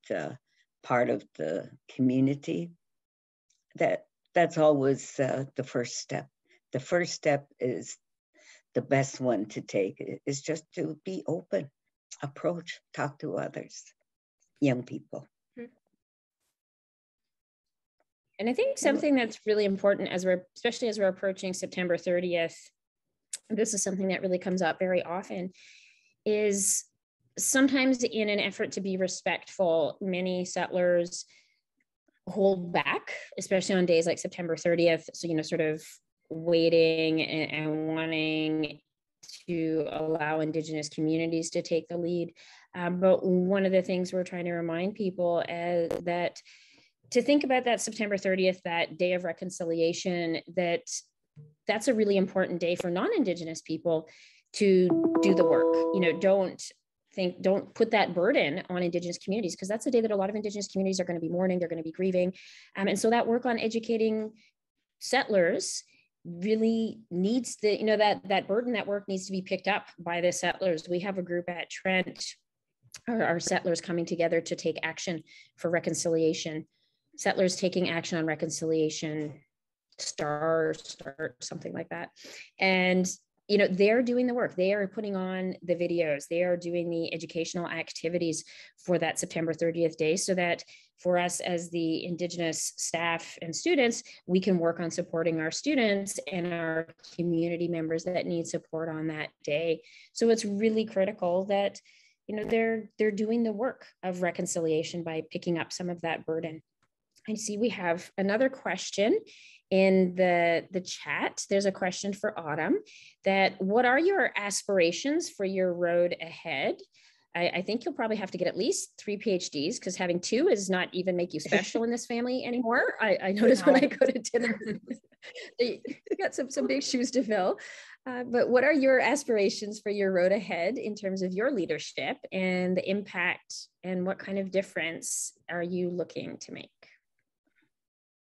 part of the community, that's always the first step. The first step is the best one to take, is just to be open, approach, talk to others, young people. And I think something that's really important especially as we're approaching September 30th, this is something that really comes up very often, is sometimes in an effort to be respectful, many settlers hold back, especially on days like September 30th. So, sort of waiting and wanting to allow Indigenous communities to take the lead. But one of the things we're trying to remind people is that to think about that September 30th, that day of reconciliation, that's a really important day for non-Indigenous people to do the work. Don't put that burden on Indigenous communities, because that's the day that a lot of Indigenous communities are going to be mourning, they're going to be grieving. And so that work on educating settlers really needs that burden, that work needs to be picked up by the settlers. We have a group at Trent, our settlers coming together to take action for reconciliation. Settlers taking action on reconciliation, start something like that. And they're doing the work. They are putting on the videos. They are doing the educational activities for that September 30th day, so that for us as the Indigenous staff and students, we can work on supporting our students and our community members that need support on that day. So it's really critical that they're doing the work of reconciliation by picking up some of that burden. I see we have another question in the chat. There's a question for Autumn, that what are your aspirations for your road ahead? I think you'll probably have to get at least 3 PhDs, because having 2 is not even make you special in this family anymore. I noticed when I go to dinner, you got some big shoes to fill. But what are your aspirations for your road ahead in terms of your leadership and the impact, and what kind of difference are you looking to make?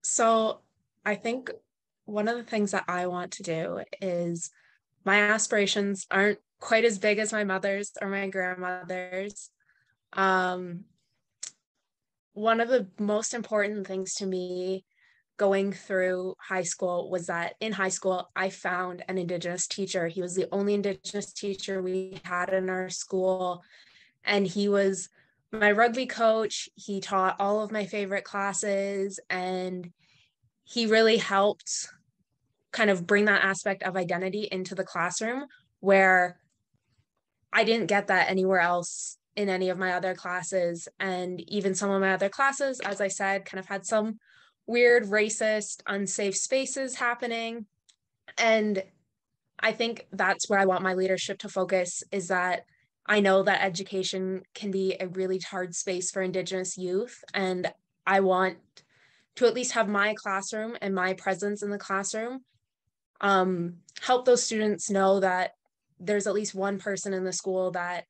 So I think one of the things that I want to do is, my aspirations aren't quite as big as my mother's or my grandmother's. One of the most important things to me going through high school was that in high school, I found an Indigenous teacher. He was the only Indigenous teacher we had in our school. And he was my rugby coach. He taught all of my favorite classes, and he really helped kind of bring that aspect of identity into the classroom, where I didn't get that anywhere else in any of my other classes. And even some of my other classes, as I said, kind of had some weird, racist, unsafe spaces happening. And I think that's where I want my leadership to focus, is that I know that education can be a really hard space for Indigenous youth, and I want to at least have my classroom and my presence in the classroom help those students know that there's at least one person in the school that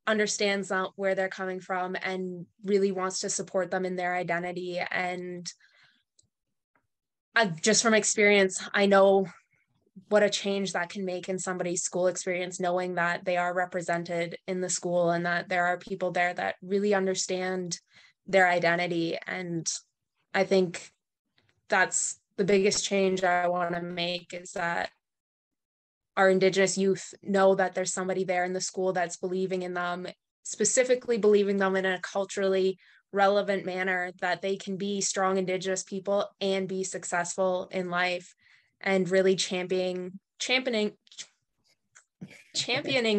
understands where they're coming from and really wants to support them in their identity. And just from experience, I know what a change that can make in somebody's school experience, knowing that they are represented in the school and that there are people there that really understand their identity. And I think that's the biggest change I want to make, is that our Indigenous youth know that there's somebody there in the school that's believing in them, specifically believing them in a culturally relevant manner, that they can be strong Indigenous people and be successful in life, and really championing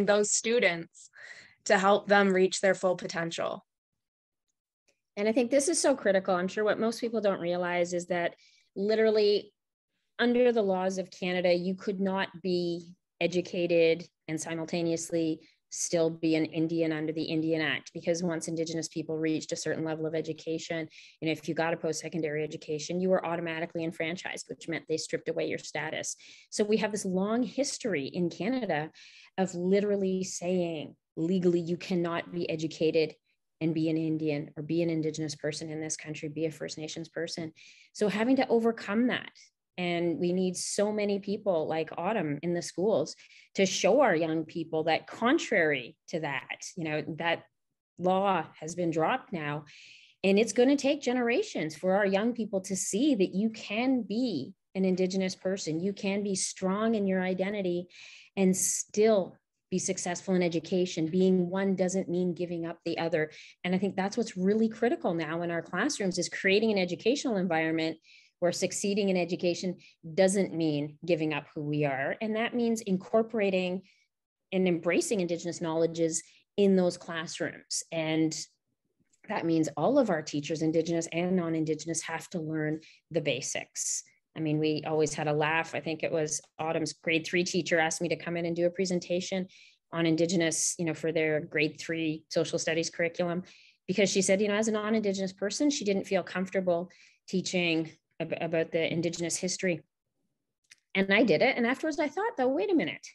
those students to help them reach their full potential. And I think this is so critical. I'm sure what most people don't realize is that literally under the laws of Canada, you could not be educated and simultaneously still be an Indian under the Indian Act, because once Indigenous people reached a certain level of education, and if you got a post-secondary education, you were automatically enfranchised, which meant they stripped away your status. So we have this long history in Canada of literally saying legally you cannot be educated and be an Indian or be an Indigenous person in this country, be a First Nations person. So having to overcome that. And we need so many people like Autumn in the schools to show our young people that contrary to that, that law has been dropped now. And it's going to take generations for our young people to see that you can be an Indigenous person. You can be strong in your identity and still be successful in education. Being one doesn't mean giving up the other. And I think that's what's really critical now in our classrooms, is creating an educational environment where succeeding in education doesn't mean giving up who we are. And that means incorporating and embracing Indigenous knowledges in those classrooms. And that means all of our teachers, Indigenous and non-Indigenous, have to learn the basics. I mean, we always had a laugh. I think it was Autumn's grade 3 teacher asked me to come in and do a presentation on Indigenous, for their grade 3 social studies curriculum, because she said, as a non-Indigenous person, she didn't feel comfortable teaching about the Indigenous history. And I did it. And afterwards I thought, though, wait a minute.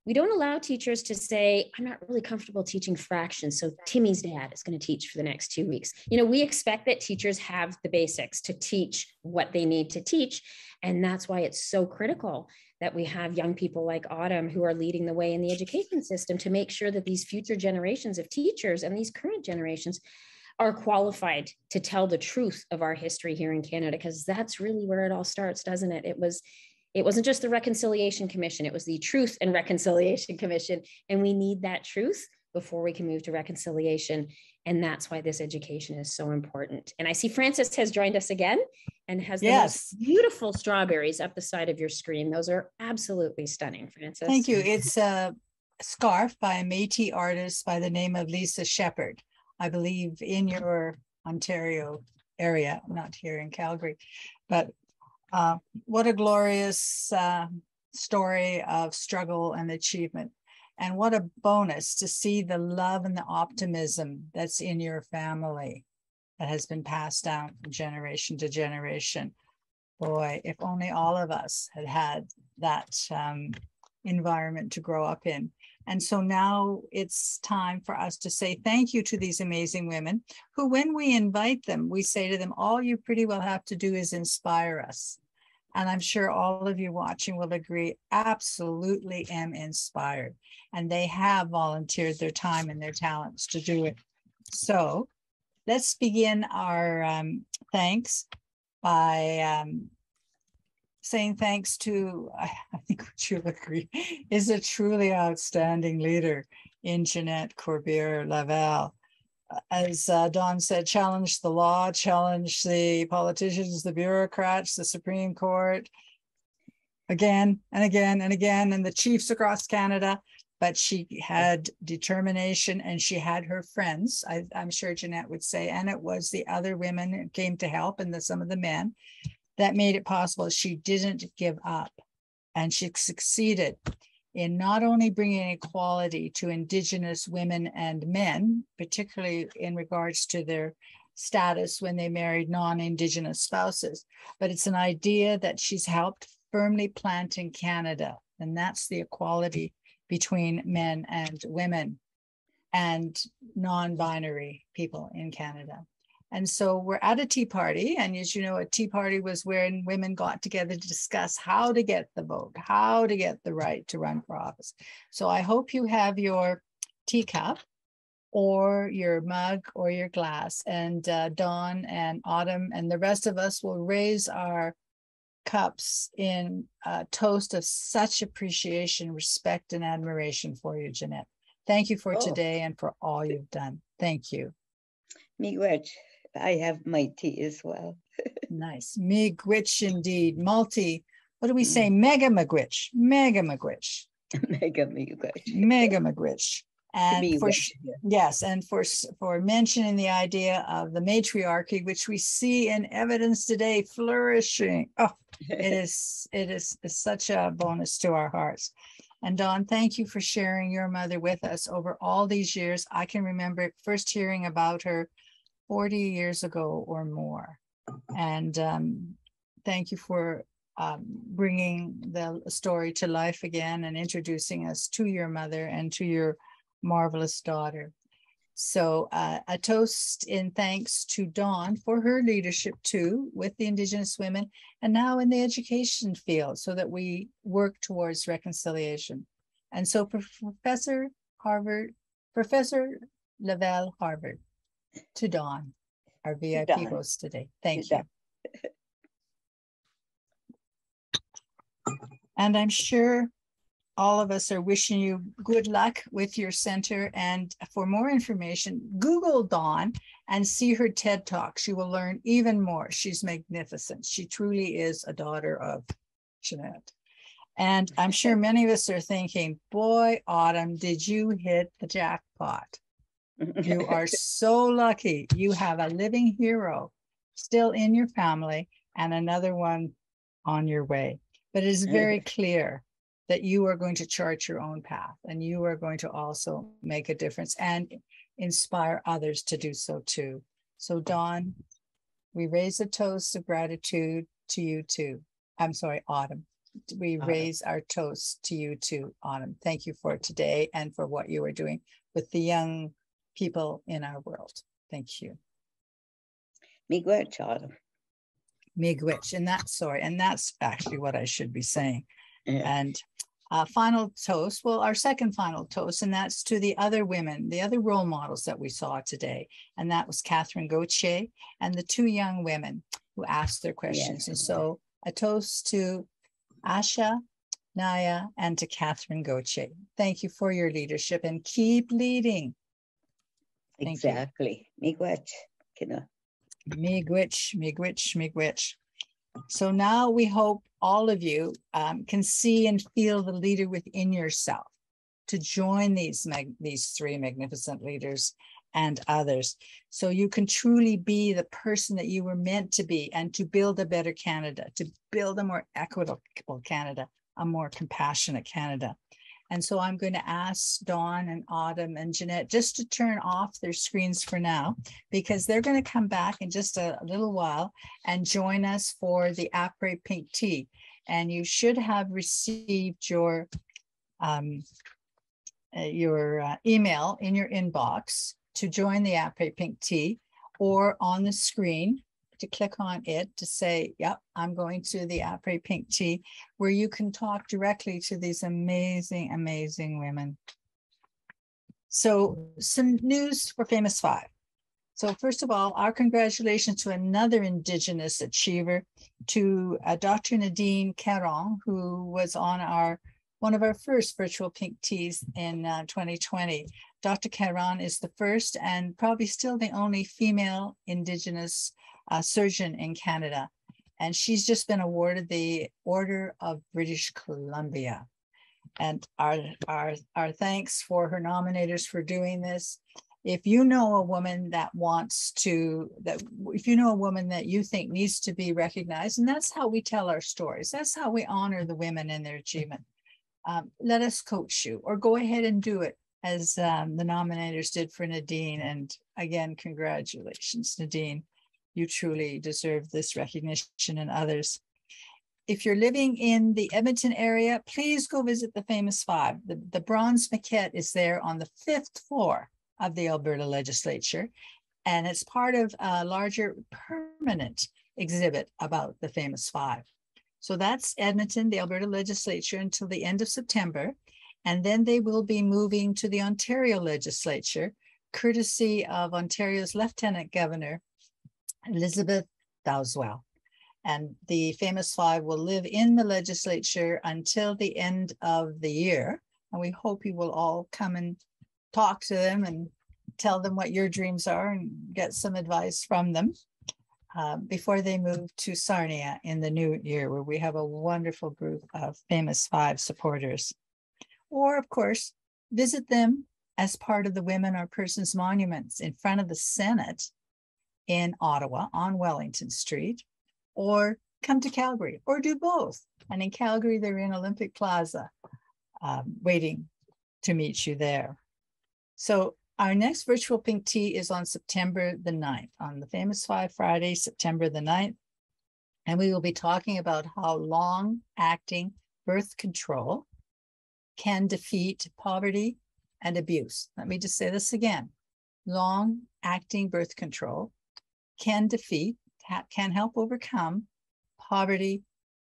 We don't allow teachers to say, I'm not really comfortable teaching fractions, so Timmy's dad is going to teach for the next 2 weeks. We expect that teachers have the basics to teach what they need to teach. And that's why it's so critical that we have young people like Autumn who are leading the way in the education system to make sure that these future generations of teachers and these current generations are qualified to tell the truth of our history here in Canada, because that's really where it all starts, doesn't it? It wasn't just the Reconciliation Commission, it was the Truth and Reconciliation Commission. And we need that truth before we can move to reconciliation. And that's why this education is so important. And I see Frances has joined us again and has the most beautiful strawberries up the side of your screen. Those are absolutely stunning, Frances. Thank you. It's a scarf by a Métis artist by the name of Lisa Shepherd, I believe in your Ontario area, not here in Calgary. But what a glorious story of struggle and achievement. And what a bonus to see the love and the optimism that's in your family that has been passed down from generation to generation. Boy, if only all of us had had that environment to grow up in. And so now it's time for us to say thank you to these amazing women who, when we invite them, we say to them, all you pretty well have to do is inspire us. And I'm sure all of you watching will agree, absolutely am inspired. And they have volunteered their time and their talents to do it. So let's begin our thanks by saying thanks to, I think what you'll agree, is a truly outstanding leader in Jeannette Corbiere Lavell. As Dawn said, challenge the law, challenge the politicians, the bureaucrats, the Supreme Court, again and again and again, and the chiefs across Canada. But she had determination and she had her friends, I'm sure Jeannette would say, and it was the other women who came to help and some of the men that made it possible. She didn't give up and she succeeded. in not only bringing equality to Indigenous women and men, particularly in regards to their status when they married non-Indigenous spouses, but it's an idea that she's helped firmly plant in Canada, and that's the equality between men and women and non-binary people in Canada. And so we're at a tea party, and as you know, a tea party was when women got together to discuss how to get the vote, how to get the right to run for office. So I hope you have your teacup or your mug or your glass, and Dawn and Autumn and the rest of us will raise our cups in a toast of such appreciation, respect, and admiration for you, Jeanette. Thank you for today and for all you've done. Thank you. Miigwech. I have my tea as well. Nice. Miigwech indeed. Multi, what do we say? Mega miigwech. Mega miigwech. Mega miigwech. Mega miigwech. And for, yes, and for mentioning the idea of the matriarchy, which we see in evidence today flourishing. Oh, it is such a bonus to our hearts. And Dawn, thank you for sharing your mother with us over all these years. I can remember first hearing about her 40 years ago or more. And thank you for bringing the story to life again and introducing us to your mother and to your marvelous daughter. So a toast in thanks to Dawn for her leadership too with the Indigenous women and now in the education field so that we work towards reconciliation. And so Professor Lavell-Harvard, to Dawn, our VIP host today. Thank you. And I'm sure all of us are wishing you good luck with your center. And for more information, Google Dawn and see her TED Talks. You will learn even more. She's magnificent. She truly is a daughter of Jeanette. And I'm sure many of us are thinking, boy, Autumn, did you hit the jackpot? You are so lucky. You have a living hero still in your family and another one on your way. But it is very clear that you are going to chart your own path and you are going to also make a difference and inspire others to do so too. So Dawn, we raise a toast of gratitude to you too. I'm sorry, Autumn. We raise our toast to you too, Autumn. Thank you for today and for what you are doing with the young people in our world. Thank you. Miigwech, Autumn. Miigwech, and that's actually what I should be saying. Yeah. And final toast, well, our second final toast, and that's to the other women, the other role models that we saw today. And that was Catherine Gauthier and the two young women who asked their questions. Yes. And so a toast to Asha, Naya, and to Catherine Gauthier. Thank you for your leadership and keep leading. Thank exactly. Miigwech. Miigwech, miigwech, miigwech. So now we hope all of you can see and feel the leader within yourself to join these three magnificent leaders and others. So you can truly be the person that you were meant to be and to build a better Canada, to build a more equitable Canada, a more compassionate Canada. And so I'm going to ask Dawn and Autumn and Jeanette just to turn off their screens for now, because they're going to come back in just a little while and join us for the Après Pink Tea. And you should have received your email in your inbox to join the Après Pink Tea, or on the screen to click on it to say, yep, I'm going to the Après Pink Tea, where you can talk directly to these amazing, amazing women. So some news for Famous Five. So first of all, our congratulations to another Indigenous achiever, to Dr. Nadine Caron, who was on one of our first virtual Pink Teas in 2020. Dr. Caron is the first and probably still the only female Indigenous surgeon in Canada. And she's just been awarded the Order of British Columbia. And our thanks for her nominators for doing this. If you know a woman that if you know a woman that you think needs to be recognized, and that's how we tell our stories. That's how we honor the women and their achievement. let us coach you, or go ahead and do it as the nominators did for Nadine. And again, congratulations, Nadine. You truly deserve this recognition and others. If you're living in the Edmonton area, please go visit the Famous Five. The bronze maquette is there on the 5th floor of the Alberta Legislature, and it's part of a larger permanent exhibit about the Famous Five. So that's Edmonton, the Alberta Legislature, until the end of September. And then they will be moving to the Ontario Legislature, courtesy of Ontario's Lieutenant Governor, Elizabeth Dowswell. And the Famous Five will live in the legislature until the end of the year. And we hope you will all come and talk to them and tell them what your dreams are and get some advice from them before they move to Sarnia in the new year, where we have a wonderful group of Famous Five supporters. Or, of course, visit them as part of the Women or Persons Monuments in front of the Senate in Ottawa on Wellington Street, or come to Calgary, or do both. And in Calgary, they're in Olympic Plaza, waiting to meet you there. So our next virtual Pink Tea is on September the 9th, on the Famous Five Friday, September the 9th. And we will be talking about how long-acting birth control can defeat poverty and abuse. Let me just say this again. Long-acting birth control can help overcome poverty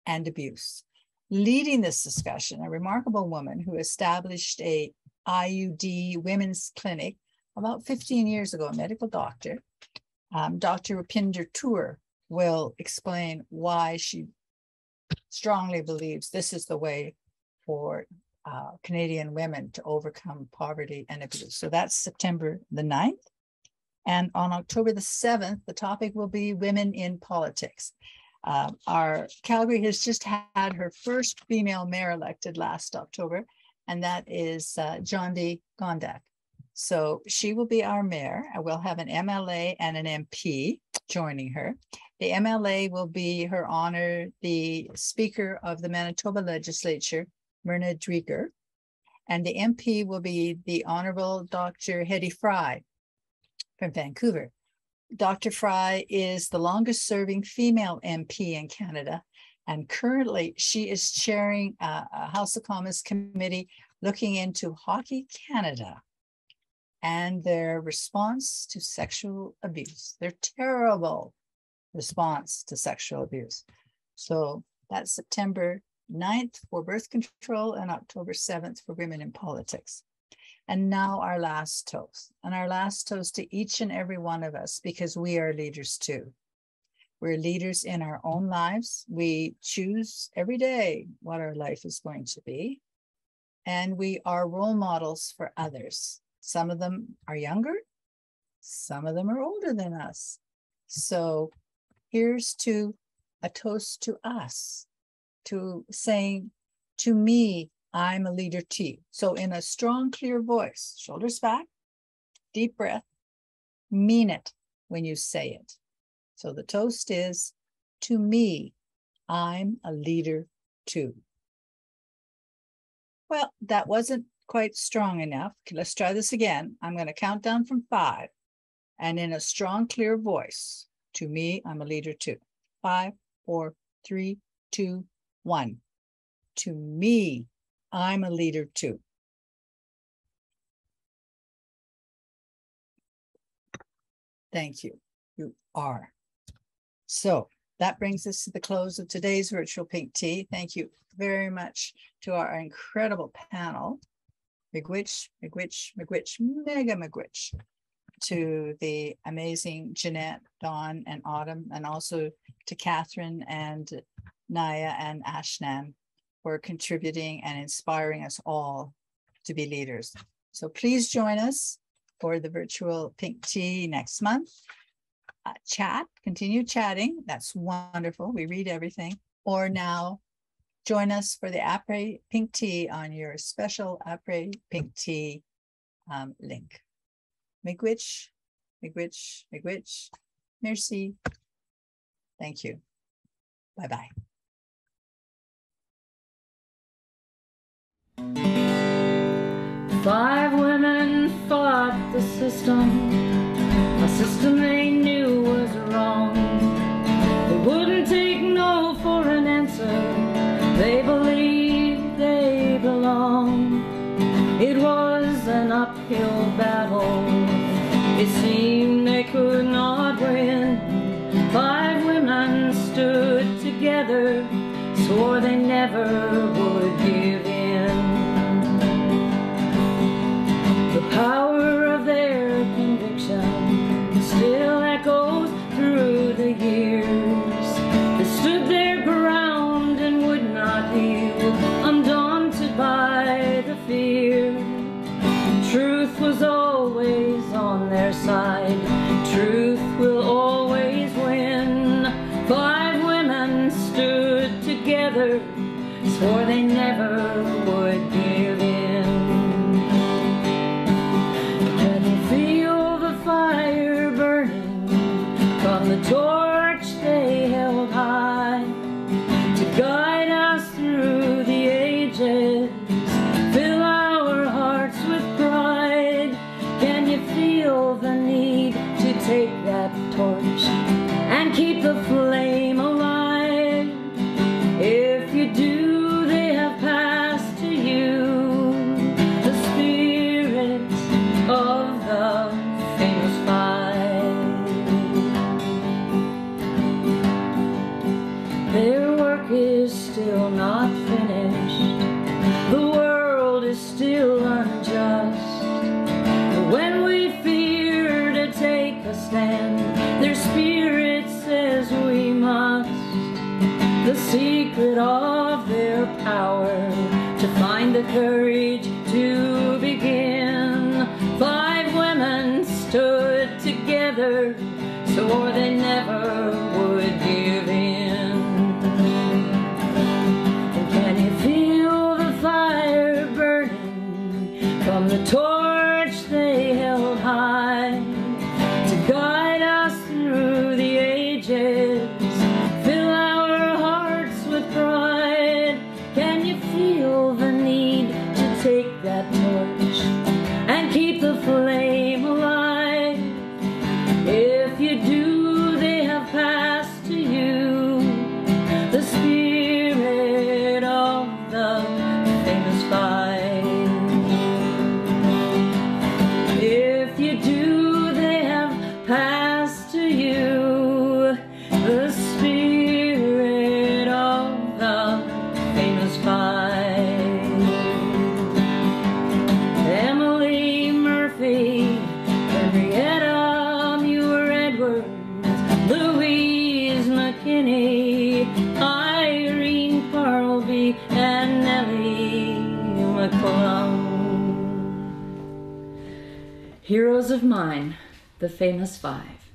and abuse. Leading this discussion, a remarkable woman who established a IUD women's clinic about 15 years ago, a medical doctor, Dr. Rupinder Tour, will explain why she strongly believes this is the way for Canadian women to overcome poverty and abuse. So that's September the 9th. And on October the 7th, the topic will be women in politics. Our Calgary has just had her first female mayor elected last October, and that is Jondi Gondak. So she will be our mayor, and we'll have an MLA and an MP joining her. The MLA will be Her Honor, the Speaker of the Manitoba Legislature, Myrna Drieger, and the MP will be the Honorable Dr. Hedy Fry from Vancouver. Dr. Fry is the longest serving female MP in Canada, and currently she is chairing a House of Commons committee looking into Hockey Canada and their response to sexual abuse, their terrible response to sexual abuse. So that's September 9th for birth control and October 7th for women in politics. And now our last toast, and our last toast to each and every one of us, because we are leaders too. We're leaders in our own lives. We choose every day what our life is going to be. And we are role models for others. Some of them are younger, some of them are older than us. So here's to a toast to us, to saying, to me, I'm a leader too. So in a strong, clear voice, shoulders back, deep breath, mean it when you say it. So the toast is, to me, I'm a leader too. Well, that wasn't quite strong enough. Let's try this again. I'm going to count down from 5. And in a strong, clear voice, to me, I'm a leader too. 5, 4, 3, 2, 1. To me, I'm a leader too. Thank you. You are. So that brings us to the close of today's virtual Pink Tea. Thank you very much to our incredible panel. Miigwech, mega miigwech, to the amazing Jeanette, Dawn, and Autumn, and also to Catherine and Naya and Ashnan for contributing and inspiring us all to be leaders. So please join us for the virtual Pink Tea next month. Continue chatting. That's wonderful. We read everything. Or now join us for the Après Pink Tea on your special Après Pink Tea link. Miigwech, miigwech, miigwech. Merci. Thank you. Bye-bye. 5 women fought the system, a system they knew was wrong. They wouldn't take no for an answer, they believed they belonged. It was an uphill battle, it seemed they could not win. 5 women stood together, swore they never would give in. The power of their conviction still echoes through the years. They stood their ground and would not yield, undaunted by the fear. Truth was always on their side, truth will always win. 5 women stood together, swore they never would give in. Can you feel the fire burning from the torch they held high to guide us through the ages, fill our hearts with pride? Can you feel the need to take that torch and keep the flame alive? If you do, they have passed to you the spirit of the famous 5. Their work is still not finished, the world is still unjust. But when we fear to take a stand, their spirit says we must. The secret of their power, to find the courage to begin. 5 women stood together, swore they never would give in. And can you feel the fire burning from the torch they held high to guide us through the ages, fill our hearts with pride? Can you feel the need to take that torch and keep the flame alive? If you do, they have passed to you the spirit of the famous 5. If you do, they have passed to you the spirit of the famous 5. Emily Murphy, Henrietta Muir Edwards, Louise McKinney, Irene Parlby, and Nellie McClung. Heroes of mine, the famous 5.